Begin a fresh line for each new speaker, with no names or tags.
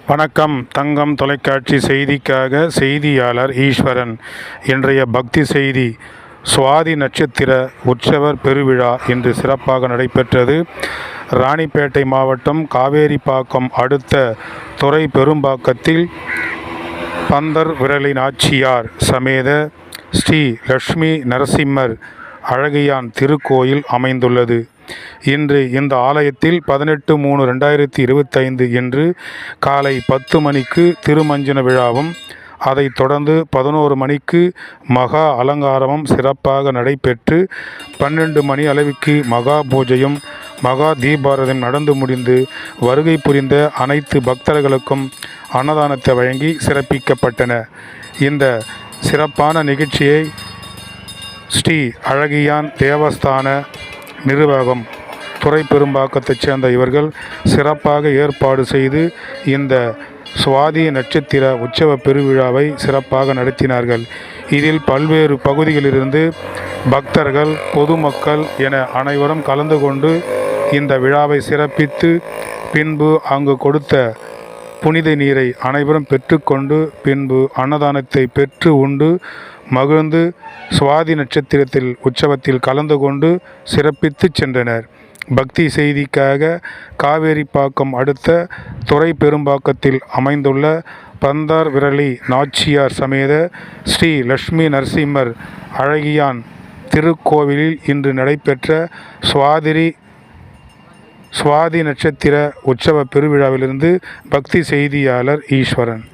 வணக்கம். தங்கம் தொலைக்காட்சி செய்திக்காக செய்தியாளர் ஈஸ்வரன். இன்றைய பக்தி செய்தி. சுவாதி நட்சத்திர உற்சவர் பெருவிழா இன்று சிறப்பாக நடைபெற்றது. ராணிப்பேட்டை மாவட்டம் காவேரிப்பாக்கம் அடுத்த துறை பெரும்பாக்கத்தில் பந்தர் விரலி நாச்சியார் சமேத ஸ்ரீ லட்சுமி நரசிம்மர் அழகியான் திருக்கோயில் அமைந்துள்ளது. இன்று இந்த ஆலயத்தில் 18/3/2025 இன்று காலை 10 மணிக்கு திருமஞ்சன விழாவும், அதைத் தொடர்ந்து 11 மணிக்கு மகா அலங்காரமும் சிறப்பாக நடைபெற்று 12 மணி அளவுக்கு மகா பூஜையும் மகா தீபாரதம் நடந்து முடிந்து வருகை புரிந்த அனைத்து பக்தர்களுக்கும் அன்னதானத்தை வழங்கி சிறப்பிக்கப்பட்டன. இந்த சிறப்பான நிகழ்ச்சியை ஸ்ரீ அழகியான் தேவஸ்தான நிர்வாகம் துறை பெரும்பாக்கத்தைச் சேர்ந்த இவர்கள் சிறப்பாக ஏற்பாடு செய்து இந்த சுவாதி நட்சத்திர உற்சவ பெருவிழாவை சிறப்பாக நடத்தினார்கள். இதில் பல்வேறு பகுதிகளிலிருந்து பக்தர்கள், பொதுமக்கள் என அனைவரும் கலந்து கொண்டு இந்த விழாவை சிறப்பித்து பின்பு அங்கு கொடுத்த புனித நீரை அனைவரும் பெற்றுக்கொண்டு பின்பு அன்னதானத்தை பெற்று உண்டு மகிழ்ந்து சுவாதி நட்சத்திரத்தில் உற்சவத்தில் கலந்து கொண்டு சிறப்பித்து சென்றனர். பக்தி செய்திக்காக காவேரிப்பாக்கம் அடுத்த துறை பெரும்பாக்கத்தில் அமைந்துள்ள பந்தார் விரலி நாச்சியார் சமேத ஸ்ரீ லட்சுமி நரசிம்மர் அழகியான் திருக்கோவிலில் இன்று நடைபெற்ற சுவாதி நட்சத்திர உற்சவ பெருவிழாவிலிருந்து பக்தி செய்தியாளர் ஈஸ்வரன்.